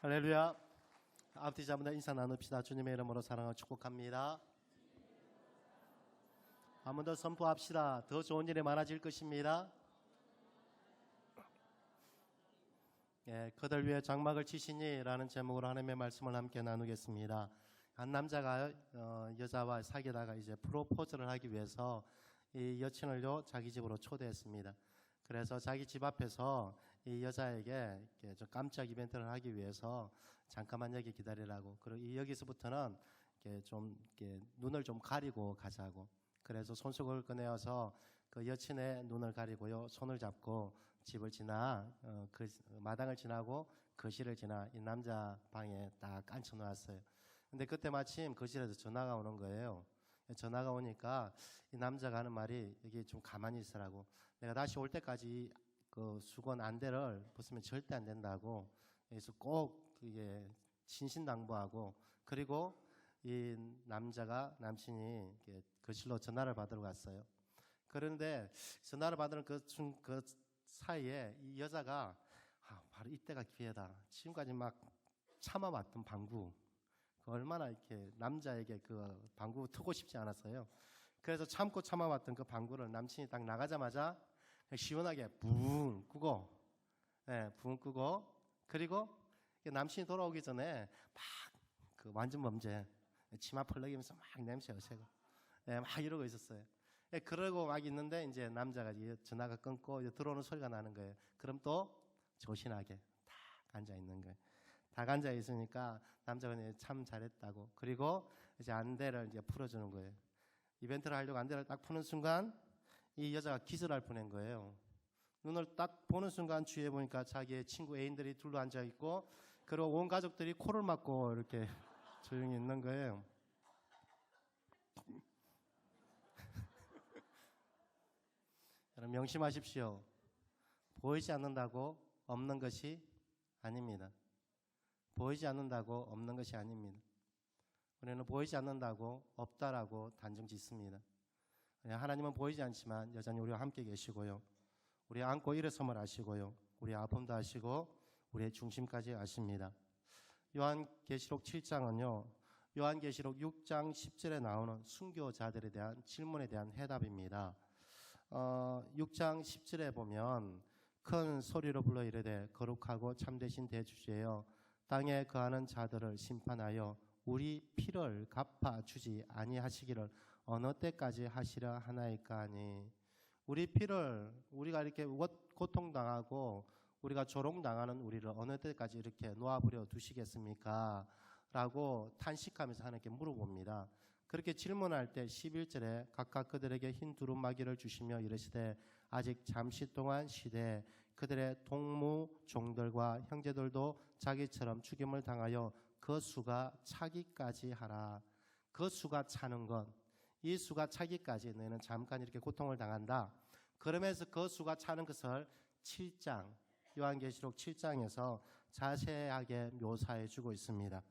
할렐루야. 앞뒤 잡은 인사 나눕시다. 주님의 이름으로 사랑을 축복합니다. 한 번 더 선포합시다. 더 좋은 일이 많아질 것입니다. 그들 위해 장막을 치시니 라는 제목으로 하나님의 말씀을 함께 나누겠습니다. 한 남자가 여자와 사귀다가 이제 프로포즈를 하기 위해서 이 여친을요 자기 집으로 초대했습니다. 그래서 자기 집 앞에서 이 여자에게 좀 깜짝 이벤트를 하기 위해서 잠깐만 여기 기다리라고, 그리고 여기서부터는 이렇게 눈을 좀 가리고 가자고. 그래서 손수건을 꺼내어서 그 여친의 눈을 가리고요 손을 잡고 집을 지나 그 마당을 지나고 거실을 지나 이 남자 방에 딱 앉혀 놓았어요. 근데 그때 마침 거실에서 전화가 오는 거예요. 전화가 오니까 이 남자가 하는 말이, 여기 좀 가만히 있으라고, 내가 다시 올 때까지 그 수건 안대를 벗으면 절대 안 된다고, 그래서 꼭 이게 신신당부하고, 그리고 이 남친이 거실로 전화를 받으러 갔어요. 그런데 전화를 받으는 그 사이에 이 여자가 바로 이때가 기회다, 지금까지 막 참아왔던 방구, 얼마나 이렇게 남자에게 그 방구 트고 싶지 않았어요. 그래서 참고 참아왔던 그 방구를 남친이 딱 나가자마자 시원하게 붕 끄고, 붕 끄고, 그리고 남친이 돌아오기 전에 막 그 완전 범죄 치마 펄럭이면서 막 냄새 어세고, 막 이러고 있었어요. 그러고 막 있는데 이제 남자가 전화가 끊고 들어오는 소리가 나는 거예요. 그럼 또 조신하게 딱 앉아 있는 거예요. 다 앉아 있으니까 남자가 참 잘했다고, 그리고 이제 안대를 이제 풀어주는 거예요. 이벤트를 하려고 안대를 딱 푸는 순간 이 여자가 기절할 뻔한 거예요. 눈을 딱 보는 순간 주위에 보니까 자기의 친구 애인들이 둘러 앉아 있고, 그리고 온 가족들이 코를 막고 이렇게 조용히 있는 거예요. 여러분 명심하십시오. 보이지 않는다고 없는 것이 아닙니다. 보이지 않는다고 없는 것이 아닙니다. 우리는 보이지 않는다고 없다라고 단정 짓습니다. 하나님은 보이지 않지만 여전히 우리와 함께 계시고요, 우리 안고 일어섬을 아시고요, 우리의 아픔도 아시고 우리의 중심까지 아십니다. 요한계시록 7장은요 요한계시록 6장 10절에 나오는 순교자들에 대한 질문에 대한 해답입니다. 6장 10절에 보면 큰 소리로 불러 이르되 거룩하고 참되신 대주제여 땅에 거하는 자들을 심판하여 우리 피를 갚아주지 아니하시기를 어느 때까지 하시려 하나이까 하니, 우리 피를, 우리가 이렇게 고통당하고 우리가 조롱당하는 우리를 어느 때까지 이렇게 놓아버려 두시겠습니까? 라고 탄식하면서 하나님께 물어봅니다. 그렇게 질문할 때 11절에 각각 그들에게 흰 두루마기를 주시며 이르시되 아직 잠시 동안 쉬되 그들의 동무 종들과 형제들도 자기처럼 죽임을 당하여 그 수가 차기까지 하라. 그 수가 차는 것, 이 수가 차기까지 너희는 잠깐 이렇게 고통을 당한다. 그러면서 그 수가 차는 것을 7장, 요한계시록 7장에서 자세하게 묘사해 주고 있습니다.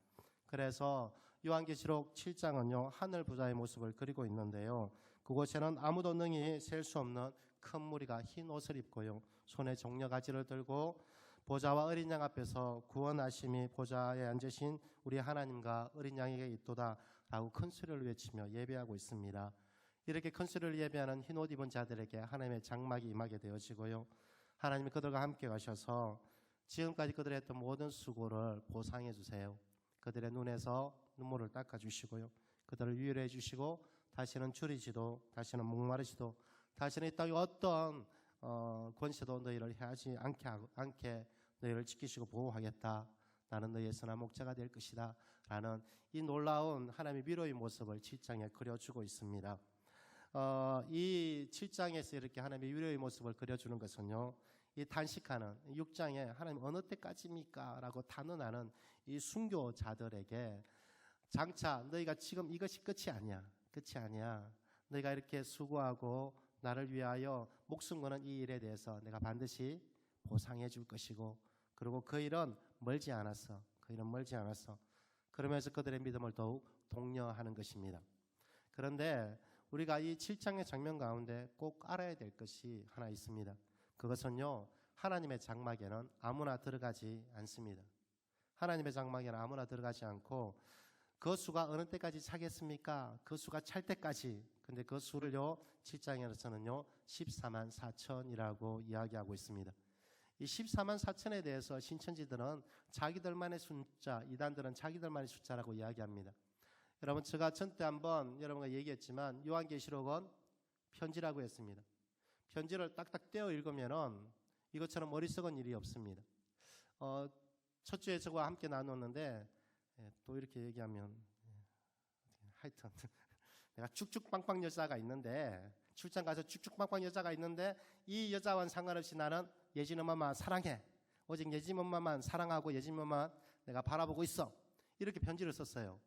그래서 요한계시록 7장은요 하늘 부자의 모습을 그리고 있는데요, 그곳에는 아무도 능히 셀 수 없는 큰 무리가 흰 옷을 입고요 손에 종려가지를 들고 보좌와 어린 양 앞에서 구원하심이 보좌에 앉으신 우리 하나님과 어린 양에게 있도다 라고 큰 소리를 외치며 예배하고 있습니다. 이렇게 큰 소리를 예배하는 흰 옷 입은 자들에게 하나님의 장막이 임하게 되어지고요, 하나님이 그들과 함께 가셔서 지금까지 그들이 했던 모든 수고를 보상해 주세요. 그들의 눈에서 눈물을 닦아주시고요, 그들을 위로해 주시고 다시는 줄이지도, 다시는 목마르지도, 다시는 이 땅에 어떤 권세도 너희를 해하지 않게 너희를 지키시고 보호하겠다. 나는 너희의 선한 목자가 될 것이다. 라는 이 놀라운 하나님의 위로의 모습을 7장에 그려주고 있습니다. 이 7장에서 이렇게 하나님의 위로의 모습을 그려주는 것은요, 이 단식하는 6장에 하나님 어느 때까지입니까? 라고 단언하는 이 순교자들에게 장차 너희가 지금 이것이 끝이 아니야. 끝이 아니야. 너희가 이렇게 수고하고 나를 위하여 목숨 거는 이 일에 대해서 내가 반드시 보상해 줄 것이고, 그리고 그 일은 멀지 않았어. 그 일은 멀지 않았어. 그러면서 그들의 믿음을 더욱 독려하는 것입니다. 그런데 우리가 이 7장의 장면 가운데 꼭 알아야 될 것이 하나 있습니다. 그것은요, 하나님의 장막에는 아무나 들어가지 않습니다. 하나님의 장막에는 아무나 들어가지 않고 그 수가 어느 때까지 차겠습니까? 그 수가 찰 때까지. 근데 그 수를요 7장에서는요 14만 4천이라고 이야기하고 있습니다. 이 14만 4천에 대해서 신천지들은 자기들만의 숫자, 이단들은 자기들만의 숫자라고 이야기합니다. 여러분 제가 전때 한번 여러분과 얘기했지만 요한계시록은 편지라고 했습니다. 편지를 딱딱 떼어 읽으면은 이것처럼 머리 썩은 일이 없습니다. 첫 주에 저와 함께 나눴는데 또 이렇게 얘기하면 하여튼 내가 쭉쭉빵빵 여자가 있는데 출장 가서 쭉쭉빵빵 여자가 있는데 이 여자와는 상관없이 나는 예진 엄마만 사랑해. 오직 예진 엄마만 사랑하고 예진 엄마만 내가 바라보고 있어. 이렇게 편지를 썼어요.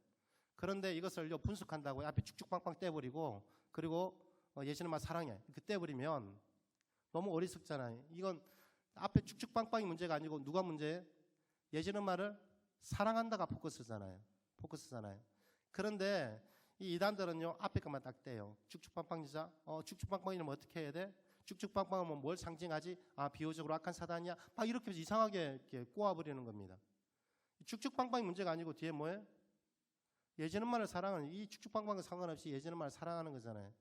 그런데 이것을 분석한다고 앞에 쭉쭉빵빵 떼버리고 그리고 예진 엄마 사랑해. 이렇게 떼버리면 너무 어리석잖아요. 이건 앞에 쭉쭉빵빵이 문제가 아니고 누가 문제예요? 예진 엄마를 사랑한다가 포커스잖아요. 그런데 이 이단들은요 앞에 것만 딱 떼요. 쭉쭉빵빵 여자. 쭉쭉빵빵이면 어떻게 해야 돼? 쭉쭉빵빵은 뭘 상징하지? 비유적으로 악한 사단이야? 막 이렇게 이상하게 이렇게 꼬아버리는 겁니다. 쭉쭉빵빵이 문제가 아니고 뒤에 뭐예요? 예전 엄마를 사랑하는, 이 쭉쭉빵빵과 상관없이 예전 엄마를 사랑하는 거잖아요.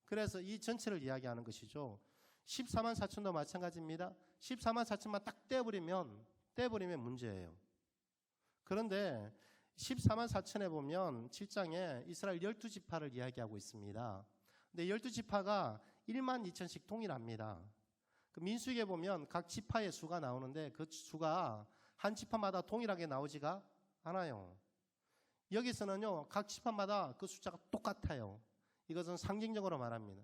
그래서 이 전체를 이야기하는 것이죠. 14만 4천도 마찬가지입니다. 14만 4천만 딱 떼버리면 문제예요. 그런데 14만 4천에 보면 7장에 이스라엘 12지파를 이야기하고 있습니다. 근데 12지파가 1만 2천씩 동일합니다. 그 민수기에 보면 각 지파의 수가 나오는데 그 수가 한 지파마다 동일하게 나오지가 않아요. 여기서는요 각 지파마다 그 숫자가 똑같아요. 이것은 상징적으로 말합니다.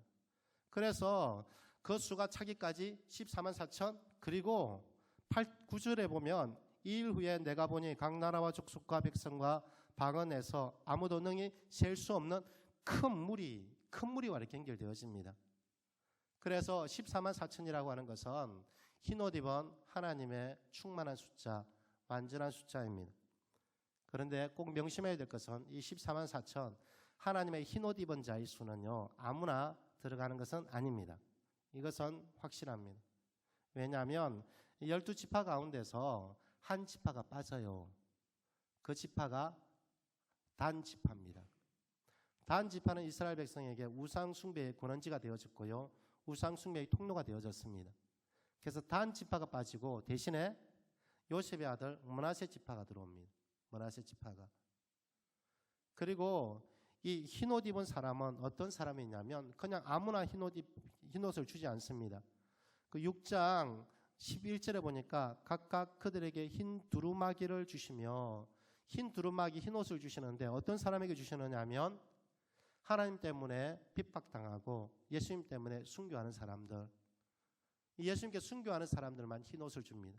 그래서 그 수가 차기까지 14만 4천 그리고 9절에 보면 2일 후에 내가 보니 각 나라와 족속과 백성과 방언에서 아무도 능히 셀 수 없는 큰 무리와 이렇게 연결되어집니다. 그래서 14만 4천이라고 하는 것은 흰옷 입은 하나님의 충만한 숫자, 완전한 숫자입니다. 그런데 꼭 명심해야 될 것은 이 14만 4천 하나님의 흰옷 입은 자의 수는요 아무나 들어가는 것은 아닙니다. 이것은 확실합니다. 왜냐하면 12지파 가운데서 한 지파가 빠져요. 그 지파가 단 지파입니다. 단 지파는 이스라엘 백성에게 우상 숭배의 권원지가 되어졌고요. 우상 숭배의 통로가 되어졌습니다. 그래서 단 지파가 빠지고 대신에 요셉의 아들 므낫세 지파가 들어옵니다. 므낫세 지파가. 그리고 이 흰옷 입은 사람은 어떤 사람이냐면 그냥 아무나 흰옷을 주지 않습니다. 그 6장 11절에 보니까 각각 그들에게 흰 두루마기를 주시며 흰 두루마기 흰옷을 주시는데 어떤 사람에게 주시느냐 하면 하나님 때문에 핍박당하고 예수님 때문에 순교하는 사람들, 예수님께 순교하는 사람들만 흰옷을 줍니다.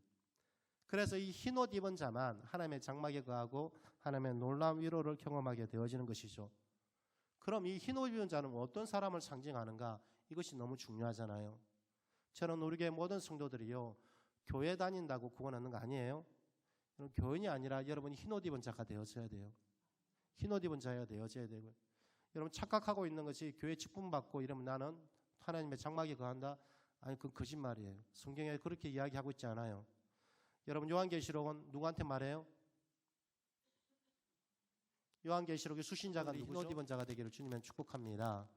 그래서 이 흰옷 입은 자만 하나님의 장막에 거하고 하나님의 놀라운 위로를 경험하게 되어지는 것이죠. 그럼 이 흰옷 입은 자는 어떤 사람을 상징하는가? 이것이 너무 중요하잖아요. 저는 우리 교회 모든 성도들이요 교회 다닌다고 구원하는 거 아니에요. 교인이 아니라 여러분이 흰옷 입은 자가 되어져야 돼요. 흰옷 입은 자가 되어져야 되고요. 여러분 착각하고 있는 것이 교회 직분 받고 이러면 나는 하나님의 장막에 거한다. 아니 그건 거짓말이에요. 성경에 그렇게 이야기하고 있지 않아요. 여러분 요한계시록은 누구한테 말해요? 요한계시록의 수신자가 누구죠? 흰옷 입은 자가 되기를 주님은 축복합니다.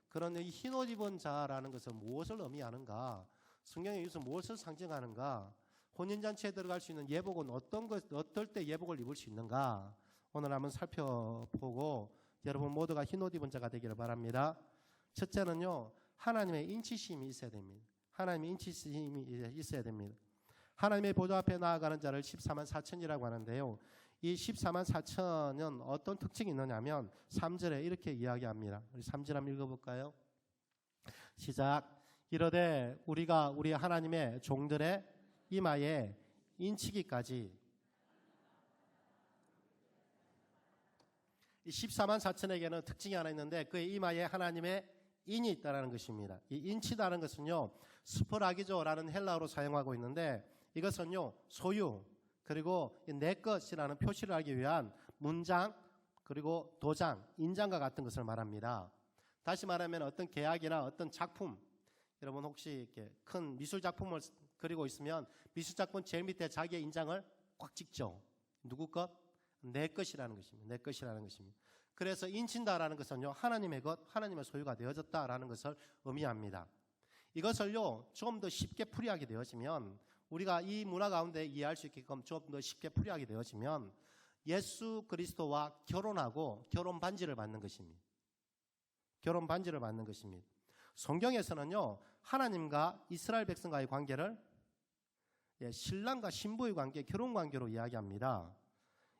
그런데 이 흰옷 입은 자라는 것은 무엇을 의미하는가? 성경에 여기서 무엇을 상징하는가? 혼인잔치에 들어갈 수 있는 예복은 어떨 때 예복을 입을 수 있는가? 오늘 한번 살펴보고 여러분 모두가 흰옷 입은 자가 되기를 바랍니다. 첫째는요, 하나님의 인치심이 있어야 됩니다. 하나님의 인치심이 있어야 됩니다. 하나님의 보좌 앞에 나아가는 자를 14만 4천이라고 하는데요. 이 14만 4천은 어떤 특징이 있느냐면 3절에 이렇게 이야기합니다. 우리 3절 한번 읽어볼까요? 시작. 이르되 우리가 우리 하나님의 종들의 이마에 인치기까지. 이 14만 4천에게는 특징이 하나 있는데 그의 이마에 하나님의 인이 있다는 것입니다. 이 인치다는 것은요 스포라기조라는 헬라어로 사용하고 있는데 이것은요 소유 그리고 내 것이라는 표시를 하기 위한 문장 그리고 도장, 인장과 같은 것을 말합니다. 다시 말하면 어떤 계약이나 어떤 작품, 여러분 혹시 이렇게 큰 미술 작품을 그리고 있으면 미술 작품 제일 밑에 자기의 인장을 꽉 찍죠. 누구 것? 내 것이라는 것입니다. 내 것이라는 것입니다. 그래서 인친다라는 것은요, 하나님의 것, 하나님의 소유가 되어졌다라는 것을 의미합니다. 이것을요, 좀 더 쉽게 풀이하게 되어지면, 우리가 이 문화 가운데 이해할 수 있게끔 좀 더 쉽게 풀이하게 되어지면, 예수 그리스도와 결혼하고 결혼 반지를 받는 것입니다. 결혼 반지를 받는 것입니다. 성경에서는요, 하나님과 이스라엘 백성과의 관계를 신랑과 신부의 관계, 결혼 관계로 이야기합니다.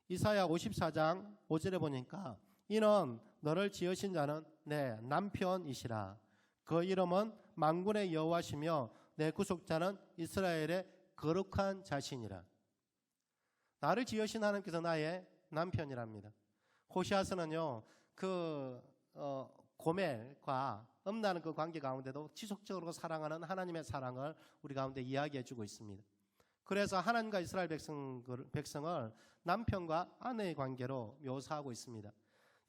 이사야 54장 5절에 보니까 이는 너를 지으신 자는 내 남편이시라. 그 이름은 만군의 여호와시며 내 구속자는 이스라엘의 거룩한 자신이라. 나를 지으신 하나님께서 나의 남편이랍니다. 호시아서는요, 고멜과 엄나는 그 관계 가운데도 지속적으로 사랑하는 하나님의 사랑을 우리 가운데 이야기해 주고 있습니다. 그래서 하나님과 이스라엘 백성을 남편과 아내의 관계로 묘사하고 있습니다.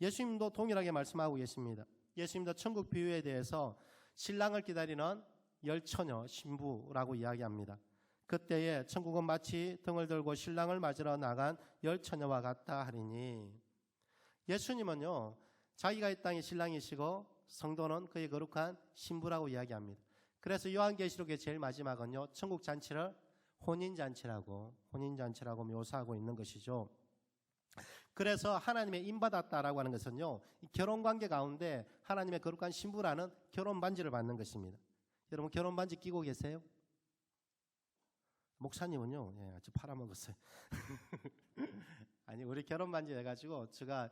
예수님도 동일하게 말씀하고 계십니다. 예수님도 천국 비유에 대해서 신랑을 기다리는 열처녀 신부라고 이야기합니다. 그때에 천국은 마치 등을 들고 신랑을 맞으러 나간 열처녀와 같다 하리니, 예수님은요, 자기가 이 땅의 신랑이시고 성도는 그의 거룩한 신부라고 이야기합니다. 그래서 요한계시록의 제일 마지막은요, 천국 잔치를 혼인잔치라고 묘사하고 있는 것이죠. 그래서 하나님의 인받았다라고 하는 것은요, 이 결혼관계 가운데 하나님의 거룩한 신부라는 결혼 반지를 받는 것입니다. 여러분, 결혼 반지 끼고 계세요? 목사님은요, 아주 팔아먹었어요. 아니, 우리 결혼 반지 해가지고 제가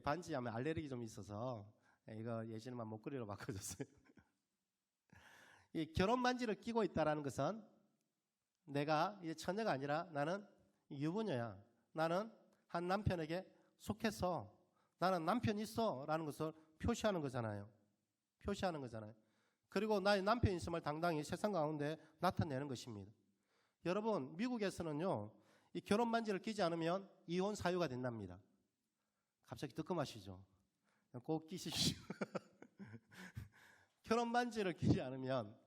반지 하면 알레르기 좀 있어서 이거 예전에만 목걸이로 바꿔줬어요. 이 결혼 반지를 끼고 있다라는 것은 내가 이제 처녀가 아니라 나는 유부녀야. 나는 한 남편에게 속해서 나는 남편이 있어라는 것을 표시하는 거잖아요. 그리고 나의 남편이 있음을 당당히 세상 가운데 나타내는 것입니다. 여러분, 미국에서는요, 이 결혼 반지를 끼지 않으면 이혼 사유가 된답니다. 갑자기 뜨끔하시죠? 꼭 끼시죠. 결혼 반지를 끼지 않으면,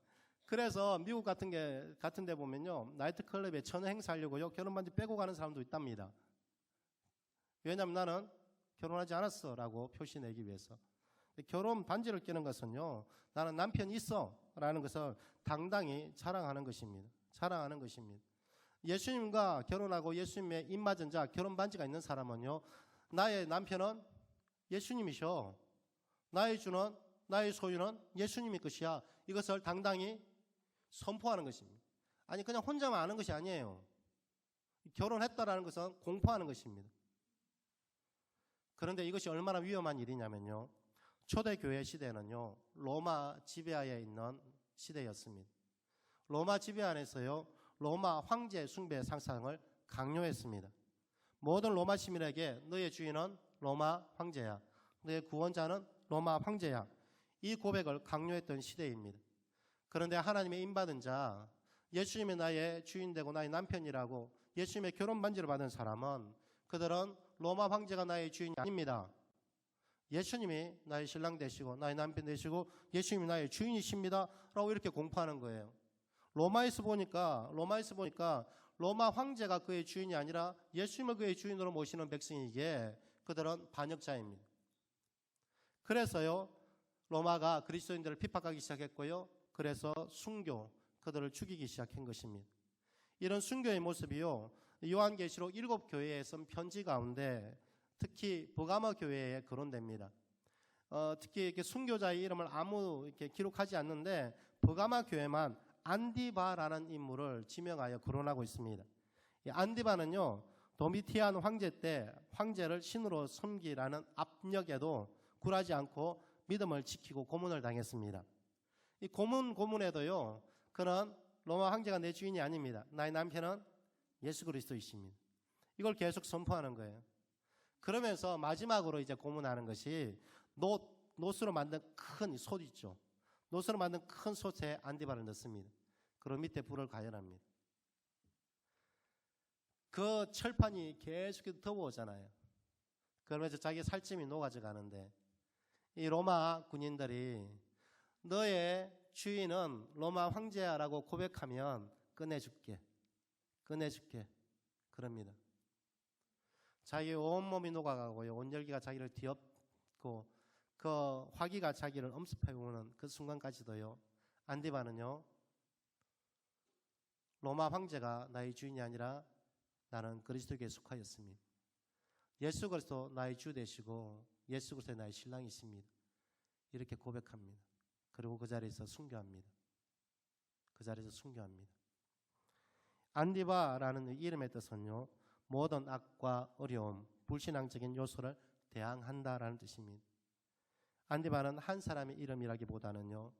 그래서 미국 같은 데 보면요, 나이트클럽에 처녀 행사하려고요, 결혼 반지 빼고 가는 사람도 있답니다. 왜냐하면 나는 결혼하지 않았어 라고 표시 내기 위해서. 결혼 반지를 끼는 것은요, 나는 남편이 있어 라는 것을 당당히 자랑하는 것입니다. 예수님과 결혼하고 예수님의 입맞은 자, 결혼 반지가 있는 사람은요, 나의 남편은 예수님이셔. 나의 주는, 나의 소유는 예수님의 것이야. 이것을 당당히 선포하는 것입니다. 아니, 그냥 혼자만 아는 것이 아니에요. 결혼했다라는 것은 공포하는 것입니다. 그런데 이것이 얼마나 위험한 일이냐면요, 초대교회 시대는요, 로마 지배하에 있는 시대였습니다. 로마 지배 안에서요, 로마 황제 숭배 상상을 강요했습니다. 모든 로마 시민에게 너의 주인은 로마 황제야. 너의 구원자는 로마 황제야. 이 고백을 강요했던 시대입니다. 그런데 하나님의 인받은 자, 예수님이 나의 주인 되고 나의 남편이라고 예수님의 결혼 반지를 받은 사람은, 그들은 로마 황제가 나의 주인이 아닙니다. 예수님이 나의 신랑 되시고 나의 남편 되시고 예수님이 나의 주인이십니다 라고 이렇게 공포하는 거예요. 로마에서 보니까 로마 황제가 그의 주인이 아니라 예수님을 그의 주인으로 모시는 백성이기에 그들은 반역자입니다. 그래서요, 로마가 그리스도인들을 핍박하기 시작했고요, 그래서 순교, 그들을 죽이기 시작한 것입니다. 이런 순교의 모습이요, 요한계시록 7교회에 쓴 편지 가운데 특히 버가모 교회에 거론됩니다. 특히 이렇게 순교자의 이름을 아무 이렇게 기록하지 않는데 버가모 교회만 안디바라는 인물을 지명하여 거론하고 있습니다. 이 안디바는요, 도미티안 황제 때 황제를 신으로 섬기라는 압력에도 굴하지 않고 믿음을 지키고 고문을 당했습니다. 이 고문에도요, 그는 로마 황제가 내 주인이 아닙니다. 나의 남편은 예수 그리스도이십니다. 이걸 계속 선포하는 거예요. 그러면서 마지막으로 이제 고문하는 것이 놋으로 만든 큰 솥 있죠. 놋으로 만든 큰 솥에 안디바를 넣습니다. 그리고 밑에 불을 가열합니다. 그 철판이 계속 더워오잖아요. 그러면서 자기 살찜이 녹아져 가는데 이 로마 군인들이 너의 주인은 로마 황제야라고 고백하면 꺼내줄게 그럽니다. 자기의 온몸이 녹아가고요. 온열기가 자기를 뒤엎고 그 화기가 자기를 엄습해오는 그 순간까지도요. 안디바는요. 로마 황제가 나의 주인이 아니라 나는 그리스도에게 속하였습니다. 예수 그리스도 나의 주 되시고 예수 그리스도 나의 신랑이십니다. 이렇게 고백합니다. 그리고 그 자리에서 순교합니다. 그 자리에서 순교합니다. 안디바라는 이름의 뜻은요. 모든 악과 어려움, 불신앙적인 요소를 대항한다라는 뜻입니다. 안디바는 한 사람의 이름이라기보다는요.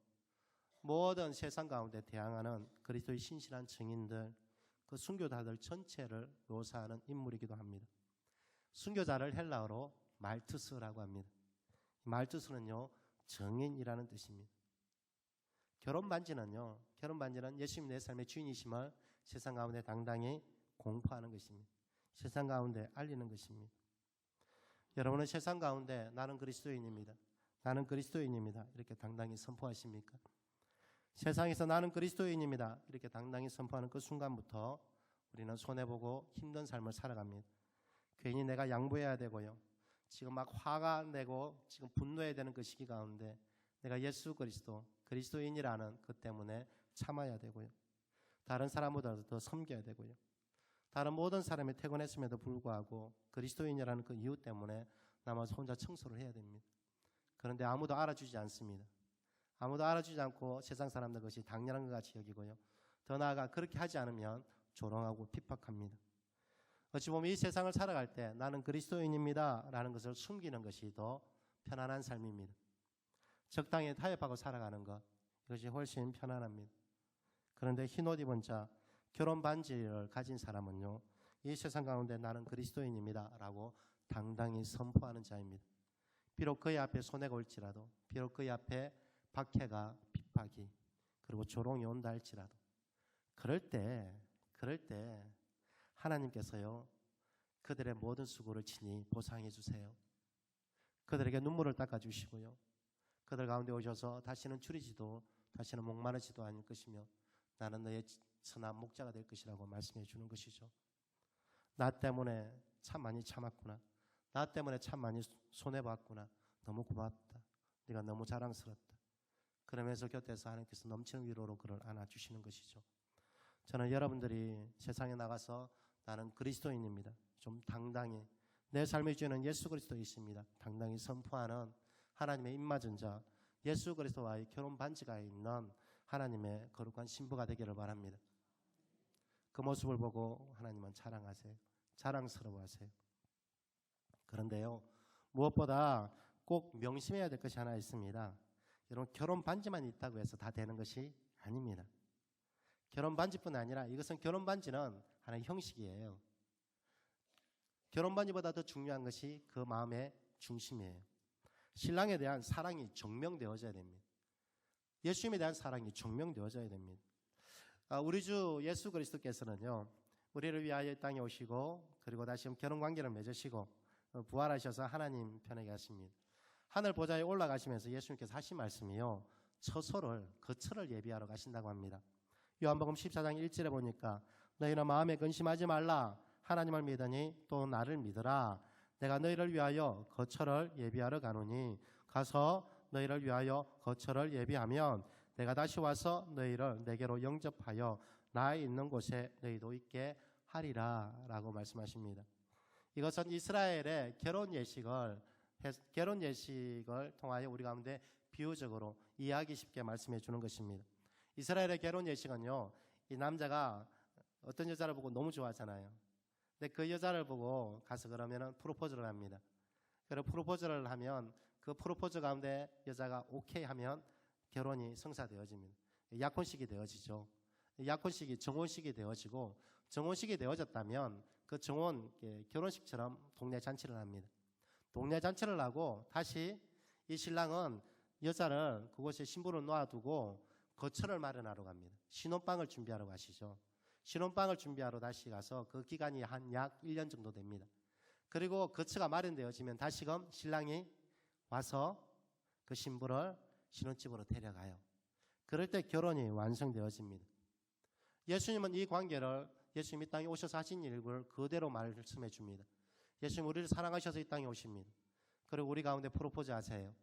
모든 세상 가운데 대항하는 그리스도의 신실한 증인들, 그 순교자들 전체를 묘사하는 인물이기도 합니다. 순교자를 헬라어로 말투스라고 합니다. 말투스는요. 증인이라는 뜻입니다. 결혼 반지는 예수님 내 삶의 주인이심을 세상 가운데 당당히 공포하는 것입니다. 세상 가운데 알리는 것입니다. 여러분은 세상 가운데 나는 그리스도인입니다. 나는 그리스도인입니다. 이렇게 당당히 선포하십니까? 세상에서 나는 그리스도인입니다. 이렇게 당당히 선포하는 그 순간부터 우리는 손해보고 힘든 삶을 살아갑니다. 괜히 내가 양보해야 되고요. 지금 막 화가 내고 지금 분노해야 되는 그 시기 가운데 내가 예수 그리스도인이라는 그 때문에 참아야 되고요. 다른 사람보다도 더 섬겨야 되고요. 다른 모든 사람이 퇴근했음에도 불구하고 그리스도인이라는 그 이유 때문에 남아서 혼자 청소를 해야 됩니다. 그런데 아무도 알아주지 않습니다. 아무도 알아주지 않고 세상 사람들 것이 당연한 것 같이 여기고요. 더 나아가 그렇게 하지 않으면 조롱하고 핍박합니다. 어찌 보면 이 세상을 살아갈 때 나는 그리스도인입니다 라는 것을 숨기는 것이 더 편안한 삶입니다. 적당히 타협하고 살아가는 것, 이것이 훨씬 편안합니다. 그런데 흰옷 입은 자, 결혼 반지를 가진 사람은요. 이 세상 가운데 나는 그리스도인입니다 라고 당당히 선포하는 자입니다. 비록 그의 앞에 손해가 올지라도, 비록 그의 앞에 박해가, 핍박이, 그리고 조롱이 온다 할지라도 그럴 때 하나님께서요. 그들의 모든 수고를 친히 보상해 주세요. 그들에게 눈물을 닦아주시고요. 그들 가운데 오셔서 다시는 줄이지도 다시는 목마르지도 않을 것이며 나는 너의 선한 목자가 될 것이라고 말씀해 주는 것이죠. 나 때문에 참 많이 참았구나. 나 때문에 참 많이 손해봤구나. 너무 고맙다. 네가 너무 자랑스럽다. 그러면서 곁에서 하나님께서 넘치는 위로로 그를 안아주시는 것이죠. 저는 여러분들이 세상에 나가서 나는 그리스도인입니다. 좀 당당히 내 삶의 주인은 예수 그리스도이십니다. 당당히 선포하는 하나님의 입맞은 자, 예수 그리스도와의 결혼 반지가 있는 하나님의 거룩한 신부가 되기를 바랍니다. 그 모습을 보고 하나님은 자랑하세요. 자랑스러워하세요. 그런데요, 무엇보다 꼭 명심해야 될 것이 하나 있습니다. 여러분, 결혼 반지만 있다고 해서 다 되는 것이 아닙니다. 결혼 반지뿐 아니라 이것은 결혼 반지는 하나의 형식이에요. 결혼 반지보다 더 중요한 것이 그 마음의 중심이에요. 신랑에 대한 사랑이 증명되어져야 됩니다. 예수님에 대한 사랑이 증명되어져야 됩니다. 우리 주 예수 그리스도께서는요, 우리를 위하여 이 땅에 오시고 그리고 다시 결혼 관계를 맺으시고 부활하셔서 하나님 편에 가십니다. 하늘 보좌에 올라가시면서 예수님께서 하신 말씀이요, 거처를 예비하러 가신다고 합니다. 요한복음 14장 1절에 보니까 너희는 마음에 근심하지 말라. 하나님을 믿으니 또 나를 믿으라. 내가 너희를 위하여 거처를 예비하러 가노니 가서 너희를 위하여 거처를 예비하면 내가 다시 와서 너희를 내게로 영접하여 나 있는 곳에 너희도 있게 하리라 라고 말씀하십니다. 이것은 이스라엘의 결혼 예식을 통하여 우리 가운데 비유적으로 이해하기 쉽게 말씀해 주는 것입니다. 이스라엘의 결혼 예식은요, 이 남자가 어떤 여자를 보고 너무 좋아하잖아요. 근데 그 여자를 보고 가서 그러면은 프로포즈를 합니다. 그리고 프로포즈를 하면 그 프로포즈 가운데 여자가 오케이 하면 결혼이 성사되어집니다. 약혼식이 되어지죠. 약혼식이 정혼식이 되어지고 정혼식이 되어졌다면 그 결혼식처럼 동네 잔치를 합니다. 동네 잔치를 하고 다시 이 신랑은 여자를 그곳에 신부를 놓아두고 거처를 마련하러 갑니다. 신혼방을 준비하러 가시죠. 신혼방을 준비하러 다시 가서 그 기간이 한 약 1년 정도 됩니다. 그리고 거처가 마련되어지면 다시금 신랑이 와서 그 신부를 신혼집으로 데려가요. 그럴 때 결혼이 완성되어집니다. 예수님은 이 관계를 예수님이 땅에 오셔서 하신 일을 그대로 말씀해 줍니다. 예수님 우리를 사랑하셔서 이 땅에 오십니다. 그리고 우리 가운데 프로포즈 하세요.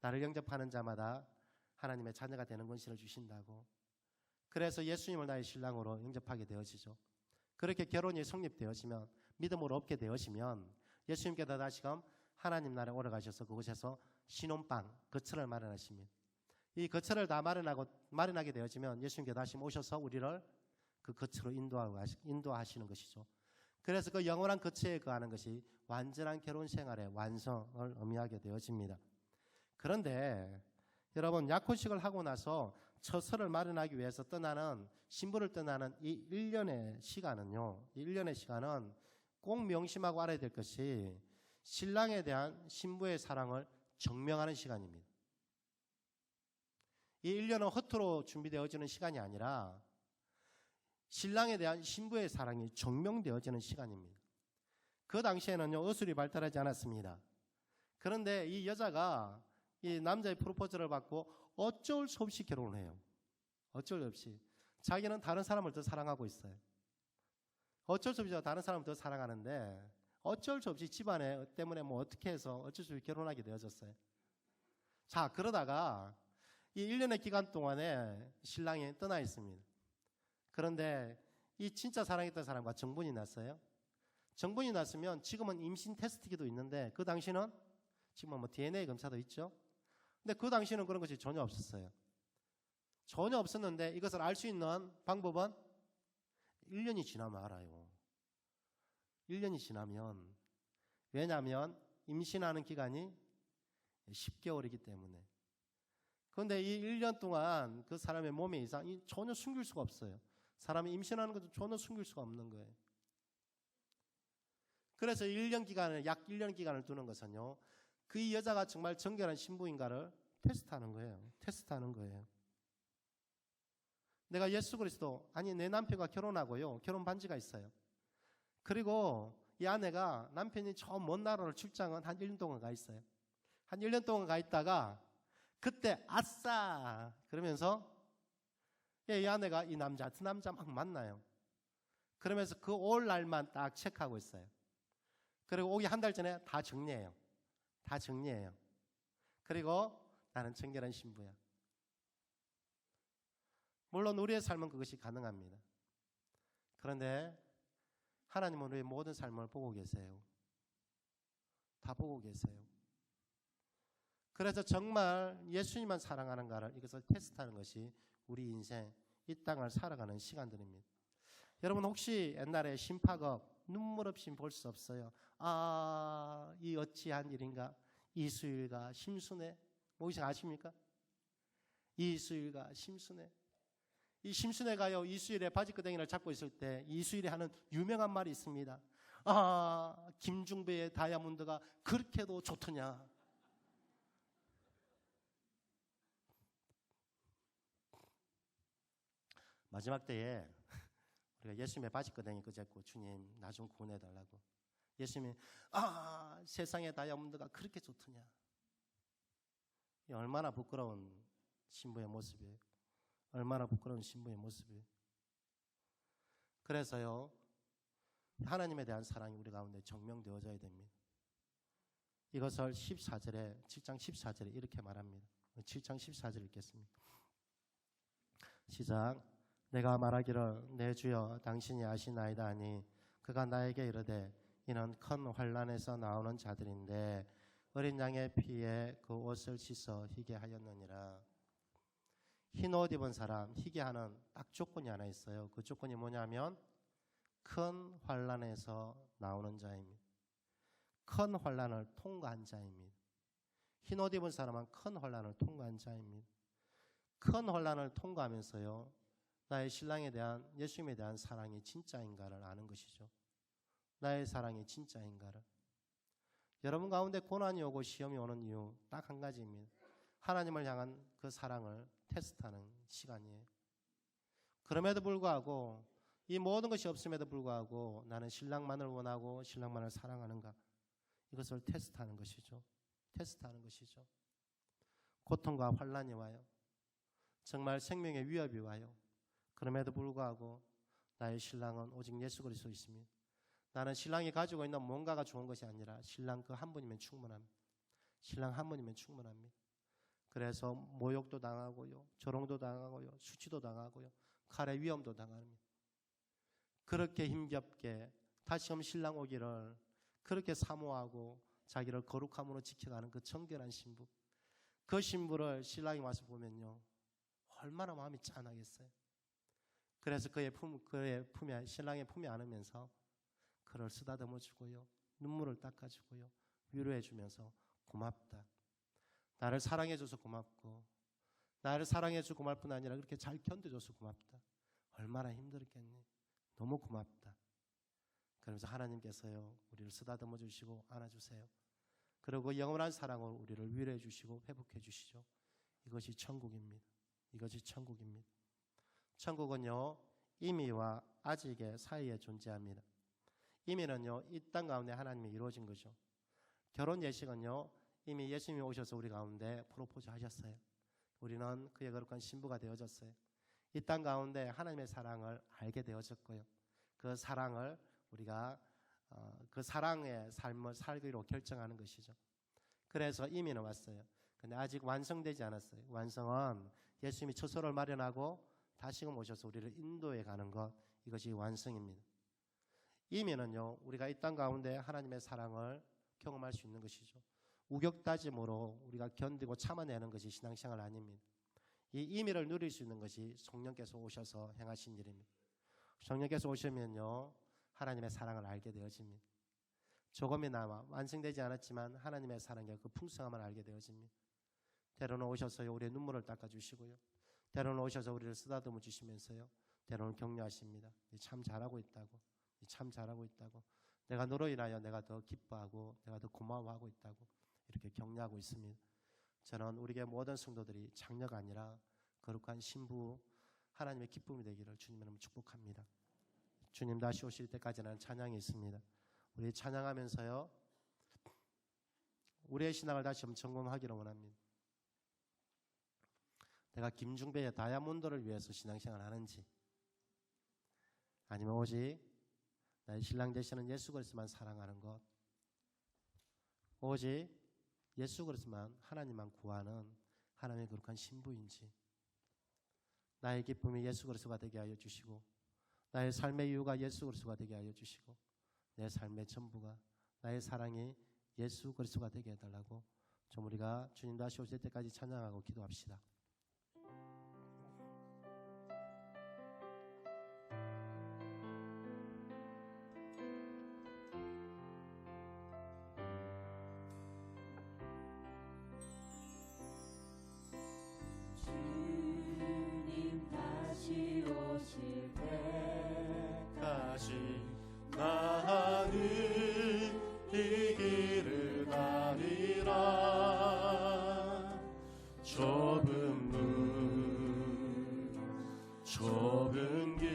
나를 영접하는 자마다 하나님의 자녀가 되는 권세를 주신다고. 그래서 예수님을 나의 신랑으로 영접하게 되어지죠. 그렇게 결혼이 성립되어지면, 믿음으로 얻게 되어지면 예수님께서 다시금 하나님 나라에 오래가셔서 그곳에서 신혼방, 거처를 마련하십니다. 이 거처를 다 마련하게 되어지면 예수님께서 다시 오셔서 우리를 그 거처로 인도하시는 것이죠. 그래서 그 영원한 거처에 거하는 것이 완전한 결혼 생활의 완성을 의미하게 되어집니다. 그런데 여러분, 약혼식을 하고 나서 처소를 마련하기 위해서 신부를 떠나는 이 1년의 시간은요, 이 1년의 시간은 꼭 명심하고 알아야 될 것이 신랑에 대한 신부의 사랑을 증명하는 시간입니다. 이 1년은 허투루 준비되어지는 시간이 아니라 신랑에 대한 신부의 사랑이 증명되어지는 시간입니다. 그 당시에는요, 의술이 발달하지 않았습니다. 그런데 이 여자가 이 남자의 프로포즈를 받고 어쩔 수 없이 결혼을 해요. 어쩔 수 없이. 자기는 다른 사람을 더 사랑하고 있어요. 어쩔 수 없이 다른 사람을 더 사랑하는데 어쩔 수 없이 집안에 때문에 어떻게 해서 어쩔 수 없이 결혼하게 되어졌어요. 자, 그러다가 이 1년의 기간 동안에 신랑이 떠나 있습니다. 그런데 이 진짜 사랑했던 사람과 정분이 났어요. 정분이 났으면 지금은 임신 테스트기도 있는데 그 당시는 지금 DNA 검사도 있죠. 근데 그 당시는 그런 것이 전혀 없었어요. 전혀 없었는데 이것을 알 수 있는 방법은 1년이 지나면 알아요. 1년이 지나면. 왜냐하면 임신하는 기간이 10개월이기 때문에. 그런데 이 1년 동안 그 사람의 몸의 이상이 전혀 숨길 수가 없어요. 사람이 임신하는 것도 전혀 숨길 수가 없는 거예요. 그래서 1년 기간을, 약 1년 기간을 두는 것은요, 그 여자가 정말 정결한 신부인가를 테스트하는 거예요. 테스트하는 거예요. 내가 예수 그리스도, 아니 내 남편과 결혼하고요, 결혼 반지가 있어요. 그리고 이 아내가, 남편이 저 먼 나라로 출장은 한 1년 동안 가 있어요. 한 1년 동안 가 있다가 그때 아싸 그러면서 이 아내가 이 남자, 그 남자 막 만나요. 그러면서 그 올 날만 딱 체크하고 있어요. 그리고 오기 한 달 전에 다 정리해요. 다 정리해요. 그리고 나는 정결한 신부야. 물론 우리의 삶은 그것이 가능합니다. 그런데 하나님은 우리의 모든 삶을 보고 계세요. 다 보고 계세요. 그래서 정말 예수님만 사랑하는가를, 이것을 테스트하는 것이 우리 인생, 이 땅을 살아가는 시간들입니다. 여러분, 혹시 옛날에 신파급 눈물 없이 볼 수 없어요? 아, 이 어찌한 일인가? 이수일과 심순애, 혹시 아십니까? 이수일과 심순애. 이 심순애가요, 이수일의 바지끄댕이를 잡고 있을 때 이수일이 하는 유명한 말이 있습니다. 아, 김중배의 다이아몬드가 그렇게도 좋더냐? 마지막 때에 우리가 예수님의 바지끄댕이 끄잡고, 주님 나 좀 구원해달라고. 예수님이 아, 세상의 다이아몬드가 그렇게 좋더냐? 얼마나 부끄러운 신부의 모습이에요. 얼마나 부끄러운 신부의 모습이에요. 그래서요, 하나님에 대한 사랑이 우리 가운데 증명되어져야 됩니다. 이것을 7장 14절에 이렇게 말합니다. 7장 14절 읽겠습니다. 시작. 내가 말하기를 내 주여 당신이 아시나이다 하니 그가 나에게 이르되 이는 큰 환난에서 나오는 자들인데 어린 양의 피에 그 옷을 씻어 희게 하였느니라. 흰 옷 입은 사람, 희게 하는 딱 조건이 하나 있어요. 그 조건이 뭐냐면 큰 환난에서 나오는 자입니다. 큰 환난을 통과한 자입니다. 흰 옷 입은 사람은 큰 환난을 통과한 자입니다. 큰 환난을 통과하면서요, 나의 신랑에 대한, 예수님에 대한 사랑이 진짜인가를 아는 것이죠. 나의 사랑이 진짜인가를. 여러분 가운데 고난이 오고 시험이 오는 이유 딱 한 가지입니다. 하나님을 향한 그 사랑을 테스트하는 시간이에요. 그럼에도 불구하고, 이 모든 것이 없음에도 불구하고 나는 신랑만을 원하고 신랑만을 사랑하는가, 이것을 테스트하는 것이죠. 테스트하는 것이죠. 고통과 환난이 와요. 정말 생명의 위협이 와요. 그럼에도 불구하고 나의 신랑은 오직 예수 그리스도 있습니다. 나는 신랑이 가지고 있는 뭔가가 좋은 것이 아니라 신랑 그 한 분이면 충분합니다. 신랑 한 분이면 충분합니다. 그래서 모욕도 당하고요, 조롱도 당하고요, 수치도 당하고요, 칼의 위험도 당합니다. 그렇게 힘겹게 다시금 신랑 오기를 그렇게 사모하고 자기를 거룩함으로 지켜가는 그 정결한 신부, 그 신부를 신랑이 와서 보면요, 얼마나 마음이 짠하겠어요. 그래서 그의 품에, 신랑의 품에 안으면서 그를 쓰다듬어 주고요, 눈물을 닦아주고요, 위로해 주면서 고맙다, 나를 사랑해줘서 고맙고, 나를 사랑해주고 고마울 뿐 아니라 그렇게 잘 견뎌줘서 고맙다, 얼마나 힘들었겠니, 너무 고맙다. 그러면서 하나님께서요, 우리를 쓰다듬어 주시고 안아주세요. 그리고 영원한 사랑으로 우리를 위로해 주시고 회복해 주시죠. 이것이 천국입니다. 이것이 천국입니다. 천국은요, 이미와 아직의 사이에 존재합니다. 이미는요, 이 땅 가운데 하나님이 이루어진 거죠. 결혼 예식은요, 이미 예수님이 오셔서 우리 가운데 프로포즈 하셨어요. 우리는 그의 거룩한 신부가 되어졌어요. 이 땅 가운데 하나님의 사랑을 알게 되어졌고요, 그 사랑을 우리가 그 사랑의 삶을 살기로 결정하는 것이죠. 그래서 이미는 왔어요. 근데 아직 완성되지 않았어요. 완성은 예수님이 처소를 마련하고 다시금 오셔서 우리를 인도해 가는 것, 이것이 완성입니다. 이미는요, 우리가 이 땅 가운데 하나님의 사랑을 경험할 수 있는 것이죠. 우격다짐으로 우리가 견디고 참아내는 것이 신앙생활 아닙니다. 이 이미를 누릴 수 있는 것이 성령께서 오셔서 행하신 일입니다. 성령께서 오시면요, 하나님의 사랑을 알게 되어집니다. 조금이나마 완성되지 않았지만 하나님의 사랑의 그 풍성함을 알게 되어집니다. 때로는 오셔서 우리의 눈물을 닦아주시고요, 때로는 오셔서 우리를 쓰다듬어 주시면서요, 때로는 격려하십니다. 참 잘하고 있다고, 참 잘하고 있다고, 내가 너로 인하여 내가 더 기뻐하고 내가 더 고마워하고 있다고 이렇게 격려하고 있습니다. 저는 우리의 모든 성도들이 장녀가 아니라 거룩한 신부, 하나님의 기쁨이 되기를 주님 이름으로 축복합니다. 주님 다시 오실 때까지는 찬양이 있습니다. 우리 찬양하면서요, 우리의 신앙을 다시 한번 점검하기를 원합니다. 내가 김중배의 다이아몬드를 위해서 신앙생활을 하는지, 아니면 오직 나의 신랑 되시는 예수 그리스도만 사랑하는 것, 오직 예수 그리스도만, 하나님만 구하는 하나님의 거룩한 신부인지, 나의 기쁨이 예수 그리스도가 되게 하여 주시고, 나의 삶의 이유가 예수 그리스도가 되게 하여 주시고, 내 삶의 전부가, 나의 사랑이 예수 그리스도가 되게 해달라고 좀 우리가 주님 다시 오실 때까지 찬양하고 기도합시다. 주님 다시 오실 때까지 나는 이 길을 가리라. 좁은 문, 좁은 길,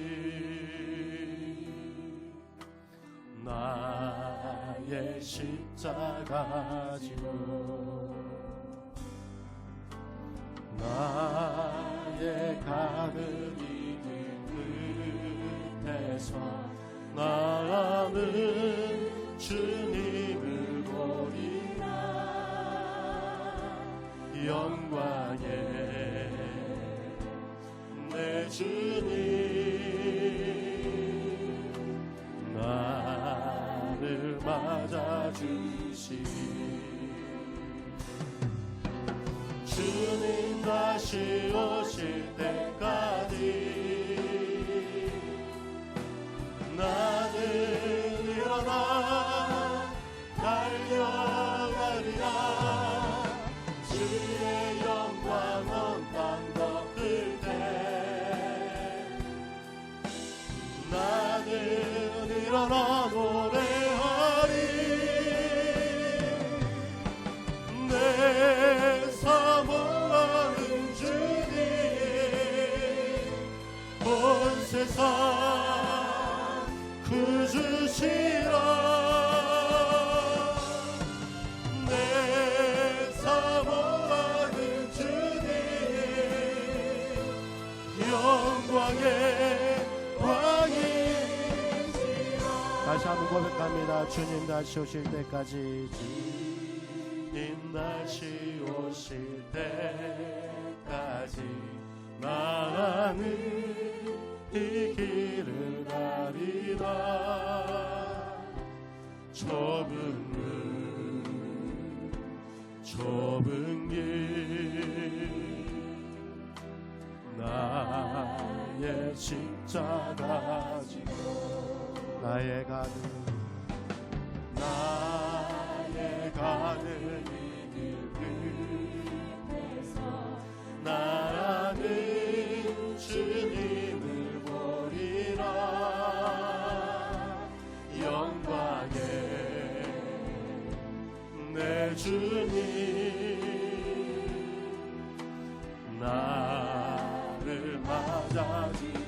나의 십자가 지고 나의 가득 익은 끝에서 나는 주님을 보리라. 영광에 내 주님 나를 맞아주시. 주님 다시 오실 때까지 나는 일어나 달려가리라. 주의 영광 온 땅 덮을 때 나는 일어나 노래하리. 내 사모하는 주님 온 세상 구주시라. 내 사모하는 주님 영광의 왕이시라. 다시 한번 고백합니다. 주님 다시 오실 때까지, 주님 다시 오실 때까지 나는 이 길을 가리라. 좁은 길 나의 십자가 지고 나의 가는 이 길에서 나는 주님을 보리라. 영광의 내 주님 나를 맞아주시니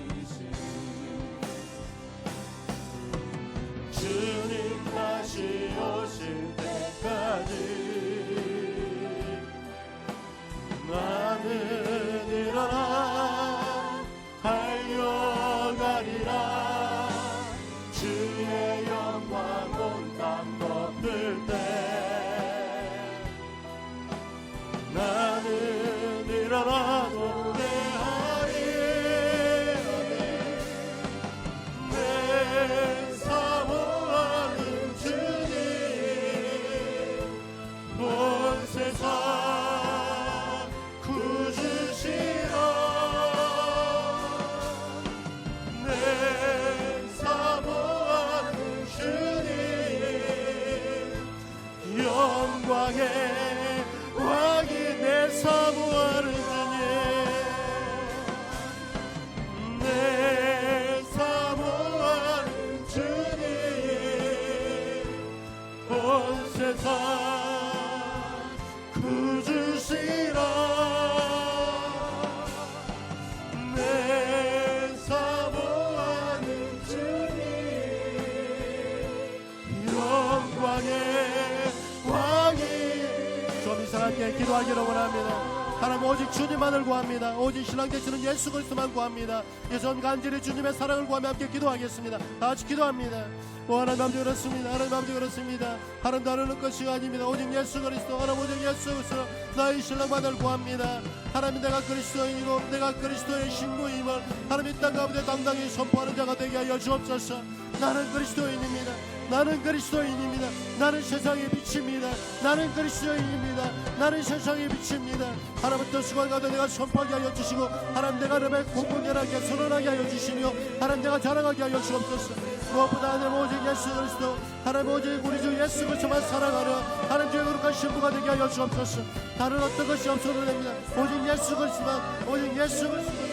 주님 다시 오실 때까지 나는 일어나 달려가리라. 주의 영광 온 땅 덮을 때 나는 일어나 노래하리. 내 사모하는 주님 온 세상 구주시라. 내 사모하는 주님 영광의 왕이 내 사모하는 주님 내 사모하는 주님 온 세상 구주시라. 내 사모하는 주님 영광의 왕이. 좀 이 사람께 기도하기를 원합니다. 하나님 오직 주님만을 구합니다. 오직 신랑 되시는 예수 그리스도만 구합니다. 예수 간절히 주님의 사랑을 구하며 함께 기도하겠습니다. 다 같이 기도합니다. 하나님 아버지 그렇습니다. 하나님 아버지 그렇습니다. 하나님 다루는 것이 아닙니다. 오직 예수 그리스도, 하나님 오직 예수 그리스도 나의 신랑만을 구합니다. 하나님 내가 그리스도인이고 내가 그리스도의 신부임을 하나님 이 땅 가운데 당당히 선포하는 자가 되게 하여 주옵소서. 나는 그리스도인입니다. 나는 그리스도인입니다. 나는 세상의 빛입니다. 나는 그리스도인입니다. 나는 세상의 빛입니다. 하나님 뜻과 가도 내가 선포하게 하여 주시고 하나님 내가 내 공공연하게 선언하게 하여 주시며 하나님 내가 자랑하게 하여 주옵소서. 무엇보다 하나님 오직 예수 그리스도, 하나님 오직 우리 주 예수 그리스도만 사랑하는 하나님 주의 거룩한 신부가 되게 하여 주옵소서. 다른 어떤 것이 없어도 됩니다. 오직 예수 그리스도만, 오직 예수 그리스도.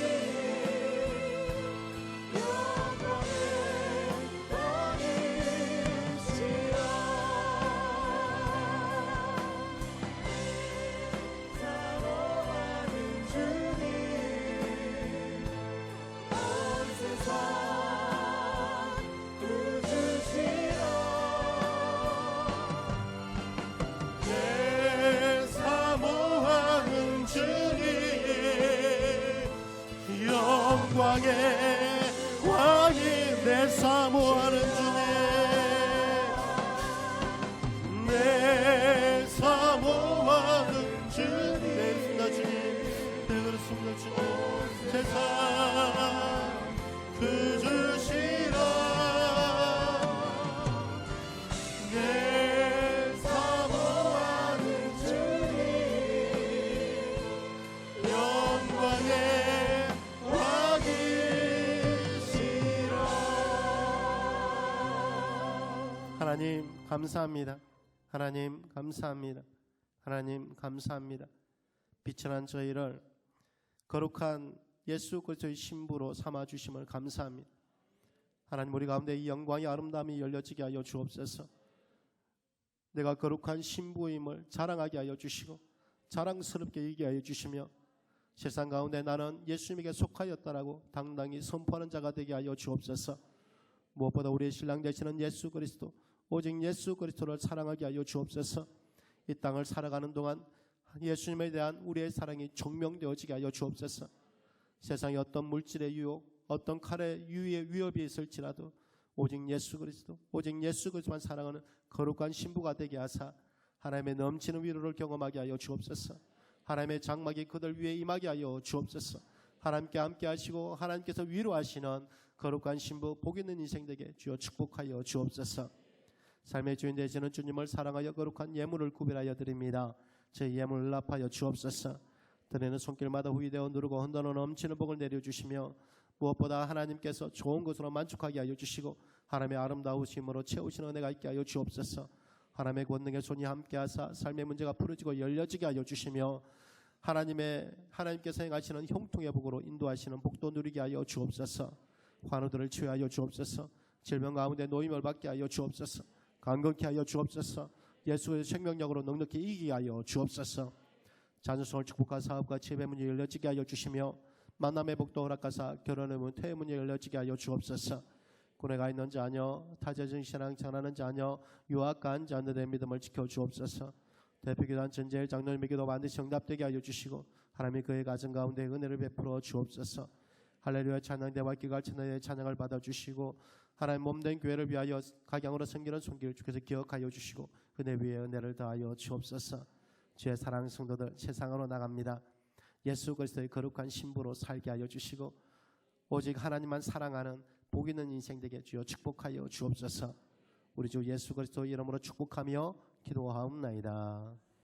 영광의 왕이 내 사모하는 주님 내 사모하는 주님 네 주님 네 그렇습니다 주님 세상 그 주시라 내 사모하는 주님 영광의 하나님 감사합니다. 하나님 감사합니다. 하나님 감사합니다. 비천한 저희를 거룩한 예수 그리스도의 신부로 삼아주심을 감사합니다. 하나님 우리 가운데 이 영광의 아름다움이 열려지게 하여 주옵소서. 내가 거룩한 신부임을 자랑하게 하여 주시고 자랑스럽게 얘기하게 하여 주시며 세상 가운데 나는 예수님에게 속하였다라고 당당히 선포하는 자가 되게 하여 주옵소서. 무엇보다 우리의 신랑 되시는 예수 그리스도 오직 예수 그리스도를 사랑하게 하여 주옵소서. 이 땅을 살아가는 동안 예수님에 대한 우리의 사랑이 증명되어지게 하여 주옵소서. 세상에 어떤 물질의 유혹, 어떤 칼의 위협이 있을지라도 오직 예수 그리스도만 사랑하는 거룩한 신부가 되게 하사 하나님의 넘치는 위로를 경험하게 하여 주옵소서. 하나님의 장막이 그들 위에 임하게 하여 주옵소서. 하나님께 함께 하시고 하나님께서 위로하시는 거룩한 신부, 복 있는 인생 되게 주여 축복하여 주옵소서. 삶의 주인 되시는 주님을 사랑하여 거룩한 예물을 구별하여 드립니다. 제 예물을 응답하여 주옵소서. 드리는 손길마다 후이되어 누르고 흔들어 넘치는 복을 내려주시며 무엇보다 하나님께서 좋은 것으로 만족하게 하여 주시고 하나님의 아름다우심으로 채우시는 은혜가 있게 하여 주옵소서. 하나님의 권능의 손이 함께하사 삶의 문제가 풀어지고 열려지게 하여 주시며 하나님께서 행하시는 형통의 복으로 인도하시는 복도 누리게 하여 주옵소서. 환우들을 치유하여 주옵소서. 질병 가운데 노임을 받게 하여 주옵소서. 강건케 하여 주옵소서. 예수의 생명력으로 넉넉히 이기게 하여 주옵소서. 자녀성을 축복하 사업과 지혜의 문이 열려지게 하여 주시며 만남의 복도 허락하사 결혼의 문, 퇴의 문이 열려지게 하여 주옵소서. 군에 가 있는 자녀, 타제진 신앙 전하는 자녀, 유학 간 자녀들의 믿음을 지켜 주옵소서. 대표기도한 전제일 장로님의 기도 반드시 응답되게 하여 주시고 하나님이 그의 가정 가운데 은혜를 베풀어 주옵소서. 할렐루야 찬양대와 기갈 찬양의 찬양을 받아주시고 하나님 몸된 교회를 위하여 각양으로 섬기는 손길 주께서 기억하여 주시고 은혜 위에 은혜를 더하여 주옵소서. 주의 사랑 성도들 세상으로 나갑니다. 예수 그리스도의 거룩한 신부로 살게 하여 주시고 오직 하나님만 사랑하는 복 있는 인생 되게 주여 축복하여 주옵소서. 우리 주 예수 그리스도 이름으로 축복하며 기도하옵나이다.